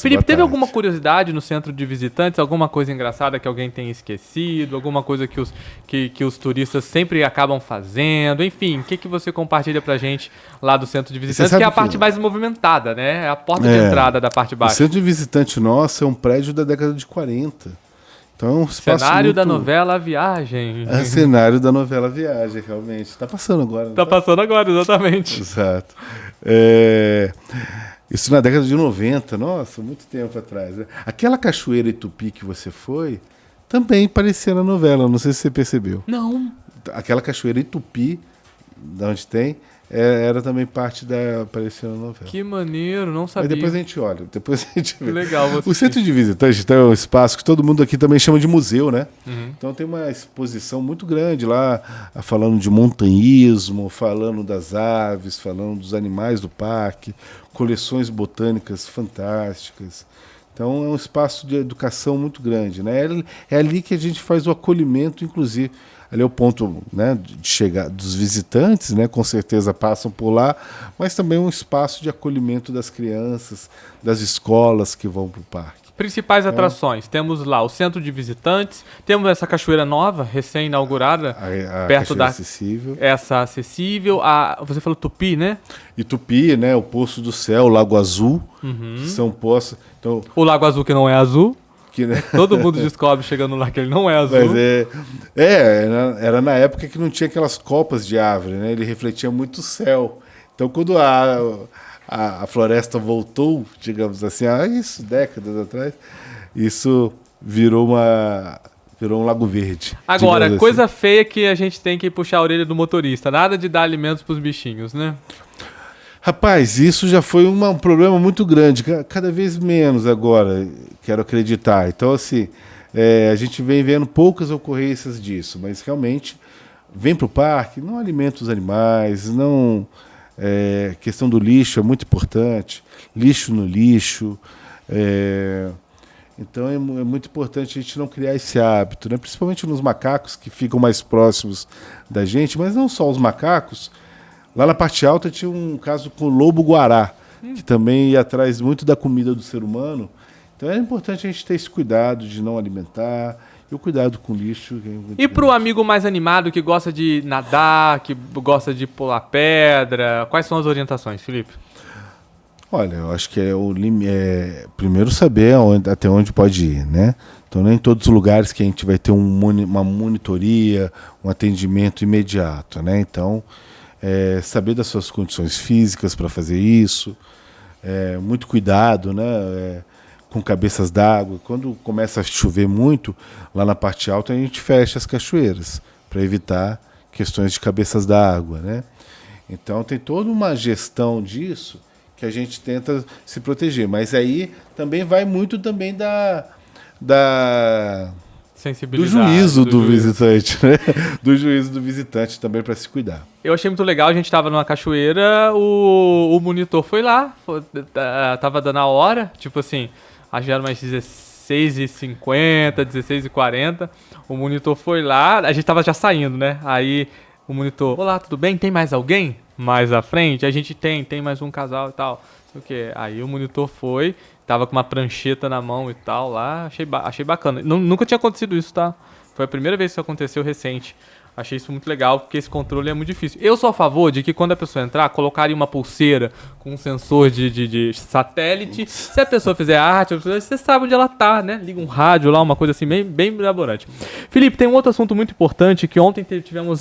Felipe, teve alguma curiosidade no centro de visitantes? Alguma coisa engraçada que alguém tenha esquecido? Alguma coisa que os turistas sempre acabam fazendo? Enfim, o que você compartilha pra gente lá do centro de visitantes? Que é a parte mais movimentada, né? É a porta de entrada da parte de baixo. O centro de visitante nosso é um prédio da década de 40. Então, é um espaço cenário da novela A Viagem. É cenário da novela A Viagem, realmente. Está passando agora. Está passando agora, exatamente. Exato. Isso na década de 90, nossa, muito tempo atrás. Né? Aquela cachoeira Itupi que você foi, também parecia na novela, não sei se você percebeu. Não. Aquela cachoeira Itupi, da onde tem, era também parte da apareceu na novela. Que maneiro, não sabia. Mas depois a gente olha, depois a gente vê. Que legal. O centro de visitante tem um espaço que todo mundo aqui também chama de museu, né? Uhum. Então tem uma exposição muito grande lá, falando de montanhismo, falando das aves, falando dos animais do parque, coleções botânicas fantásticas. Então é um espaço de educação muito grande, né? É ali que a gente faz o acolhimento, inclusive. Ali é o ponto, né, de chegar dos visitantes, né, com certeza passam por lá, mas também um espaço de acolhimento das crianças, das escolas que vão para o parque. Principais atrações, temos lá o centro de visitantes, temos essa cachoeira nova, recém-inaugurada, perto da acessível. Essa acessível, você falou Tupi, né? E Tupi, né, o Poço do Céu, o Lago Azul, são poços. Então, o Lago Azul que não é azul. Né? Todo mundo descobre chegando lá que ele não é azul. Mas era na época que não tinha aquelas copas de árvore, né? Ele refletia muito o céu. Então, quando a floresta voltou, digamos assim, isso, décadas atrás, isso virou um lago verde. Agora, coisa feia que a gente tem que puxar a orelha do motorista. Nada de dar alimentos para os bichinhos, né? Rapaz, isso já foi um problema muito grande, cada vez menos agora, quero acreditar. Então, assim, a gente vem vendo poucas ocorrências disso, mas realmente vem para o parque, não alimenta os animais, não questão do lixo é muito importante, lixo no lixo. Então, é muito importante a gente não criar esse hábito, né? Principalmente nos macacos que ficam mais próximos da gente, mas não só os macacos. Lá na parte alta tinha um caso com o lobo-guará, que também ia atrás muito da comida do ser humano. Então é importante a gente ter esse cuidado de não alimentar e o cuidado com o lixo. E para o amigo mais animado que gosta de nadar, que gosta de pular pedra, quais são as orientações, Felipe? Olha, eu acho que primeiro saber até onde pode ir, né? Então nem em todos os lugares que a gente vai ter uma monitoria, um atendimento imediato, né? Então saber das suas condições físicas para fazer isso, muito cuidado, né? com cabeças d'água. Quando começa a chover muito, lá na parte alta, a gente fecha as cachoeiras para evitar questões de cabeças d'água, né? Então tem toda uma gestão disso que a gente tenta se proteger. Mas aí também vai muito também do juízo do visitante, né? Do juízo do visitante também para se cuidar. Eu achei muito legal, a gente tava numa cachoeira, o monitor foi lá, tava dando a hora, tipo assim, acho que era umas 16h50, 16h40, o monitor foi lá, a gente tava já saindo, né? Aí o monitor, olá, tudo bem? Tem mais alguém? Mais à frente? A gente tem mais um casal e tal, não sei o quê. Aí o monitor foi, tava com uma prancheta na mão e tal lá, achei bacana. Nunca tinha acontecido isso, tá? Foi a primeira vez que isso aconteceu recente. Achei isso muito legal, porque esse controle é muito difícil. Eu sou a favor de que quando a pessoa entrar, colocarem uma pulseira com um sensor de satélite. Se a pessoa fizer arte, você sabe onde ela tá, né? Liga um rádio lá, uma coisa assim, bem elaborante. Felipe, tem um outro assunto muito importante, que ontem tivemos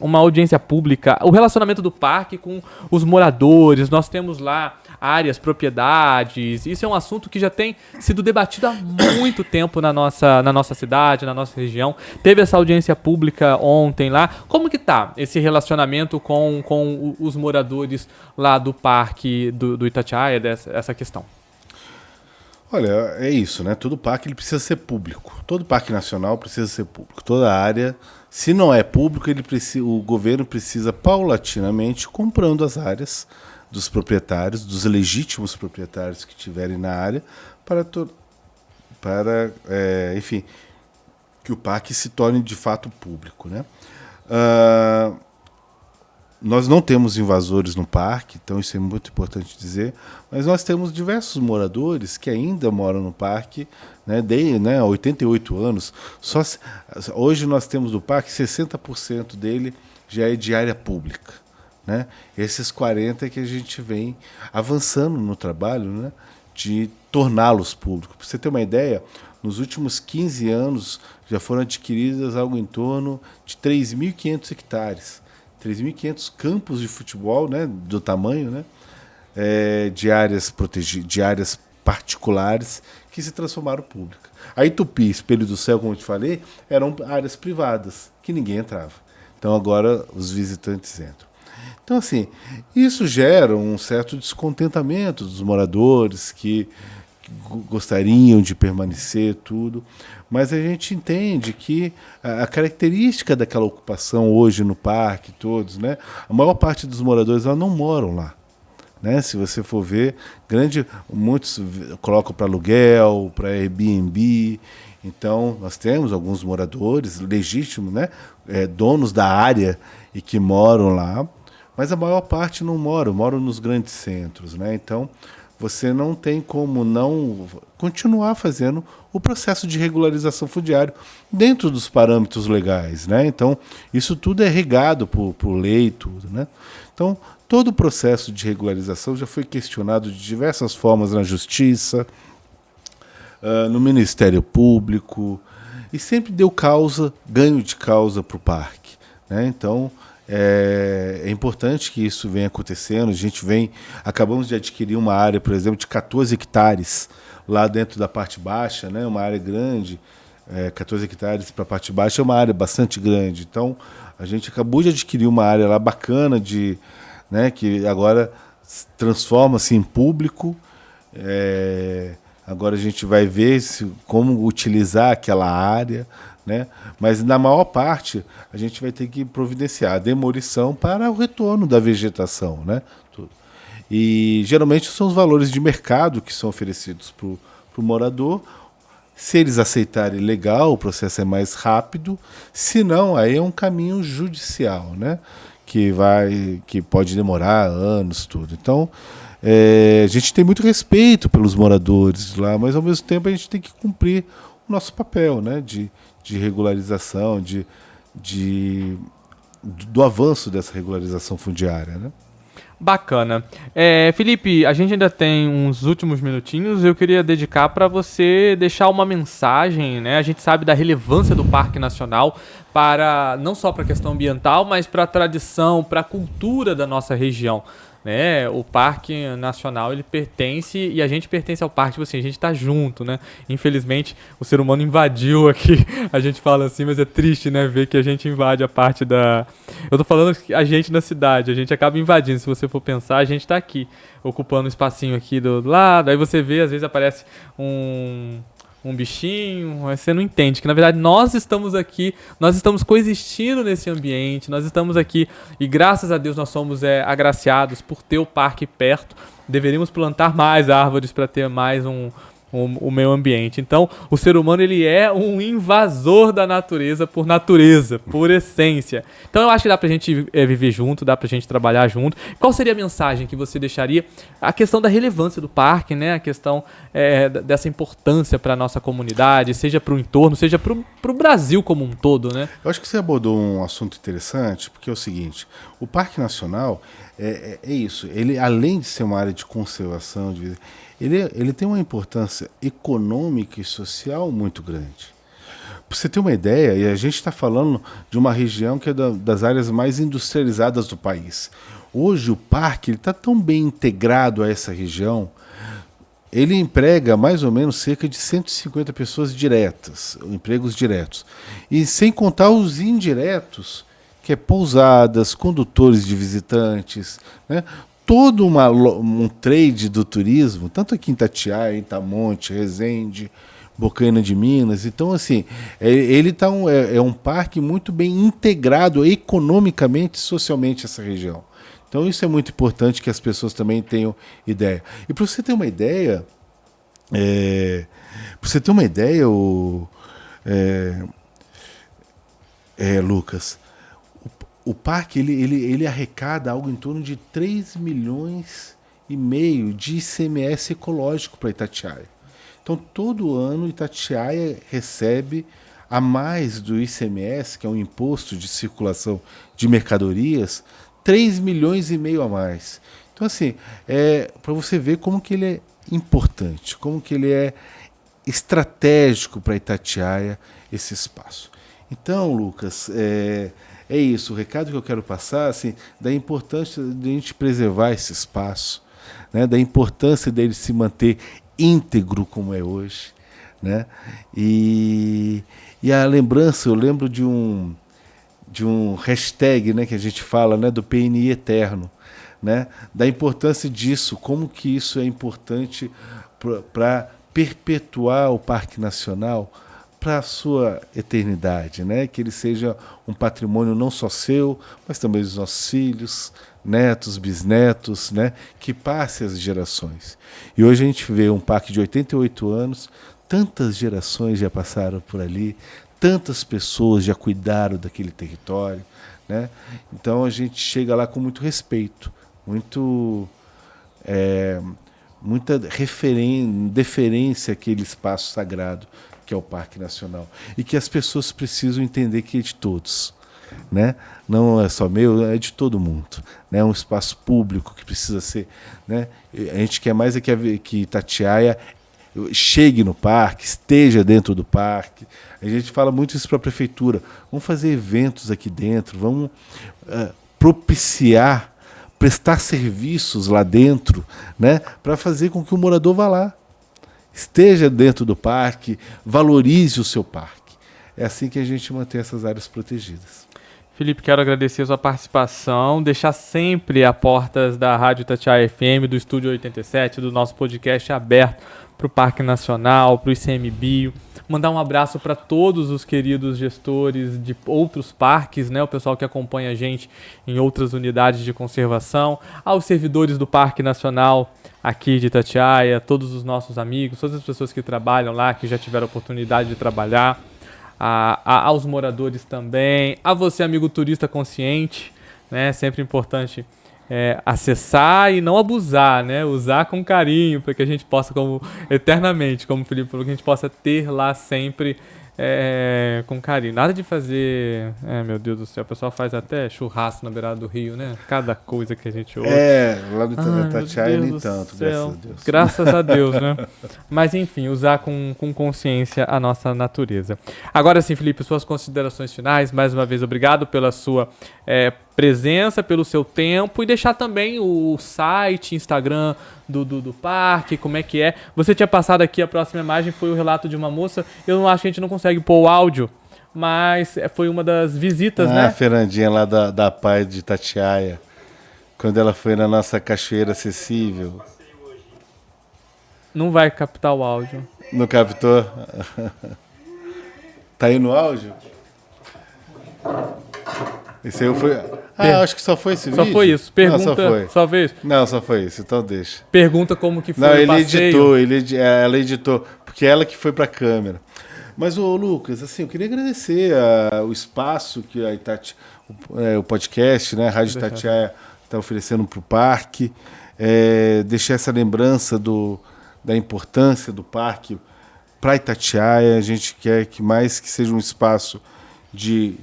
uma audiência pública, o relacionamento do parque com os moradores. Nós temos lá áreas, propriedades. Isso é um assunto que já tem sido debatido há muito tempo na nossa cidade, na nossa região. Teve essa audiência pública ontem lá. Como que tá esse relacionamento com os moradores lá do parque do Itatiaia, essa questão? Olha, é isso, né? Todo parque ele precisa ser público. Todo parque nacional precisa ser público. Toda área, se não é público, o governo precisa paulatinamente comprando as áreas dos proprietários, dos legítimos proprietários que tiverem na área, enfim, que o parque se torne de fato público, né? Nós não temos invasores no parque, então isso é muito importante dizer, mas nós temos diversos moradores que ainda moram no parque, né, há 88 anos. Hoje nós temos no parque 60% dele já é de área pública, né? Esses 40% é que a gente vem avançando no trabalho, né, de torná-los públicos. Para você ter uma ideia, nos últimos 15 anos já foram adquiridas algo em torno de 3.500 hectares. 3.500 campos de futebol, né, do tamanho, né, de áreas protegidas, de áreas particulares que se transformaram públicas. A Itupi, Espelho do Céu, como eu te falei, eram áreas privadas que ninguém entrava. Então agora os visitantes entram. Então, assim, isso gera um certo descontentamento dos moradores que gostariam de permanecer, tudo. Mas a gente entende que a característica daquela ocupação hoje no parque, todos, né? A maior parte dos moradores ela não moram lá, né? Se você for ver, muitos colocam para aluguel, para Airbnb. Então, nós temos alguns moradores legítimos, né? Donos da área e que moram lá, mas a maior parte não moram nos grandes centros, né? Então, você não tem como não continuar fazendo o processo de regularização fundiária dentro dos parâmetros legais, né? Então, isso tudo é regado por lei e tudo, né? Então, todo o processo de regularização já foi questionado de diversas formas na Justiça, no Ministério Público, e sempre deu ganho de causa para o parque, né? Então, é importante que isso venha acontecendo. Acabamos de adquirir uma área, por exemplo, de 14 hectares lá dentro da parte baixa, né? Uma área grande, 14 hectares para a parte baixa é uma área bastante grande. Então, a gente acabou de adquirir uma área lá bacana, né, que agora transforma-se em público. Agora a gente vai ver como utilizar aquela área, né? Mas na maior parte a gente vai ter que providenciar a demolição para o retorno da vegetação, né? E geralmente são os valores de mercado que são oferecidos para o morador. Se eles aceitarem, legal, o processo é mais rápido. Se não, aí é um caminho judicial, né? Que pode demorar anos, tudo. Então, a gente tem muito respeito pelos moradores lá, mas ao mesmo tempo a gente tem que cumprir o nosso papel, né? De regularização, do avanço dessa regularização fundiária, né? Bacana. Felipe, a gente ainda tem uns últimos minutinhos. Eu queria dedicar para você deixar uma mensagem, né? A gente sabe da relevância do Parque Nacional não só para a questão ambiental, mas para a tradição, para a cultura da nossa região. né? O Parque Nacional, ele pertence e a gente pertence ao parque, tipo assim, a gente tá junto, né? Infelizmente, o ser humano invadiu aqui, a gente fala assim, mas é triste, né? Ver que a gente invade a parte da... Eu tô falando a gente na cidade, a gente acaba invadindo, se você for pensar, a gente tá aqui, ocupando um espacinho aqui do lado, aí você vê, às vezes aparece um bichinho, você não entende que na verdade nós estamos aqui, nós estamos coexistindo nesse ambiente, nós estamos aqui e graças a Deus nós somos agraciados por ter o parque perto. Deveríamos plantar mais árvores para ter mais o meio ambiente. Então, o ser humano ele é um invasor da natureza, por essência. Então, eu acho que dá pra gente viver junto, dá pra gente trabalhar junto. Qual seria a mensagem que você deixaria? A questão da relevância do parque, né? A questão dessa importância para nossa comunidade, seja para o entorno, seja para o Brasil como um todo, né? Eu acho que você abordou um assunto interessante, porque é o seguinte, o Parque Nacional é isso, ele além de ser uma área de conservação, ele tem uma importância econômica e social muito grande. Para você ter uma ideia, e a gente está falando de uma região que é das áreas mais industrializadas do país. Hoje o parque está tão bem integrado a essa região, ele emprega mais ou menos cerca de 150 pessoas diretas, empregos diretos. E sem contar os indiretos, que é pousadas, condutores de visitantes, né? Todo um trade do turismo, tanto aqui em Itatiaia, Itamonte, Resende, Bocaina de Minas. Então, assim, ele é um parque muito bem integrado economicamente e socialmente essa região. Então, isso é muito importante que as pessoas também tenham ideia. E para você ter uma ideia, Lucas, o parque ele arrecada algo em torno de 3,5 milhões de ICMS ecológico para Itatiaia. Então, todo ano Itatiaia recebe, a mais do ICMS, que é um imposto de circulação de mercadorias, 3,5 milhões a mais. Então, assim, para você ver como que ele é importante, como que ele é estratégico para Itatiaia, esse espaço. Então, Lucas, é isso, o recado que eu quero passar, assim, da importância de a gente preservar esse espaço, né, da importância dele se manter íntegro como é hoje, né, e a lembrança, eu lembro de um hashtag, né, que a gente fala, né, do PNI Eterno, né, da importância disso, como que isso é importante para perpetuar o Parque Nacional para a sua eternidade, né? Que ele seja um patrimônio não só seu, mas também dos nossos filhos, netos, bisnetos, né? Que passe as gerações. E hoje a gente vê um parque de 88 anos, tantas gerações já passaram por ali, tantas pessoas já cuidaram daquele território, né? Então a gente chega lá com muito respeito, muita deferência àquele espaço sagrado que é o Parque Nacional, e que as pessoas precisam entender que é de todos, né? Não é só meu, é de todo mundo, né? É um espaço público que precisa ser, né? A gente quer mais que Itatiaia chegue no parque, esteja dentro do parque. A gente fala muito isso para a prefeitura, vamos fazer eventos aqui dentro, vamos propiciar, prestar serviços lá dentro, né? Para fazer com que o morador vá lá, esteja dentro do parque, valorize o seu parque. É assim que a gente mantém essas áreas protegidas. Felipe, quero agradecer a sua participação, deixar sempre as portas da Rádio Itatiaia FM, do Estúdio 87, do nosso podcast aberto para o Parque Nacional, para o ICMBio. Mandar um abraço para todos os queridos gestores de outros parques, né? O pessoal que acompanha a gente em outras unidades de conservação, aos servidores do Parque Nacional aqui de Itatiaia, todos os nossos amigos, todas as pessoas que trabalham lá, que já tiveram a oportunidade de trabalhar, aos moradores também, a você, amigo turista consciente, né? Sempre importante acessar e não abusar, né? Usar com carinho para que a gente possa, eternamente, como o Felipe falou, que a gente possa ter lá sempre com carinho. Nada de fazer, meu Deus do céu, o pessoal faz até churrasco na beirada do rio, né? Cada coisa que a gente ouve. Lá no Itatiaia nem tanto, graças a Deus. Graças a Deus, né? Mas enfim, usar com consciência a nossa natureza. Agora sim, Felipe, suas considerações finais, mais uma vez, obrigado pela sua presença, pelo seu tempo e deixar também o site, Instagram do parque, como é que é. Você tinha passado aqui, a próxima imagem foi o relato de uma moça. Eu não acho que a gente não consegue pôr o áudio, mas foi uma das visitas, né? A Fernandinha lá da Pai de Itatiaia, quando ela foi na nossa cachoeira acessível. Não vai captar o áudio. Não captou? Tá aí no áudio? Esse aí foi... acho que só foi esse vídeo. Só foi isso. Pergunta, não, só foi. Só foi isso? Não, só foi isso. Então deixa. Pergunta como que foi não, o ele passeio. editou. Ela editou. Porque é ela que foi pra câmera. Mas, ô Lucas, assim, eu queria agradecer o espaço que a o podcast, né, a Rádio Itatiaia está oferecendo pro parque. Deixar essa lembrança da importância do parque para Itatiaia. A gente quer que seja um espaço de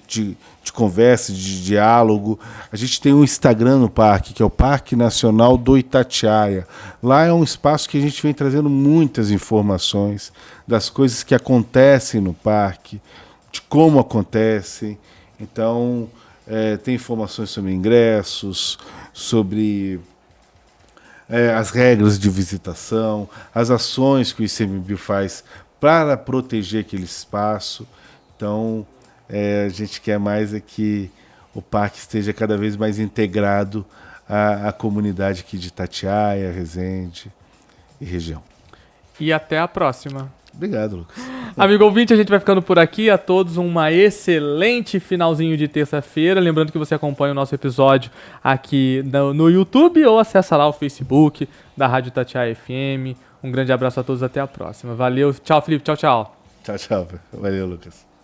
conversa, de diálogo. A gente tem um Instagram no parque, que é o Parque Nacional do Itatiaia. Lá é um espaço que a gente vem trazendo muitas informações das coisas que acontecem no parque, de como acontecem. Então, tem informações sobre ingressos, sobre as regras de visitação, as ações que o ICMBio faz para proteger aquele espaço. Então, a gente quer mais que o parque esteja cada vez mais integrado à comunidade aqui de Itatiaia, Resende e região. E até a próxima. Obrigado, Lucas. Amigo ouvinte, a gente vai ficando por aqui. A todos uma excelente finalzinho de terça-feira. Lembrando que você acompanha o nosso episódio aqui no YouTube ou acessa lá o Facebook da Rádio Itatiaia FM. Um grande abraço a todos, até a próxima. Valeu, tchau Felipe, tchau, tchau. Tchau, tchau. Valeu, Lucas.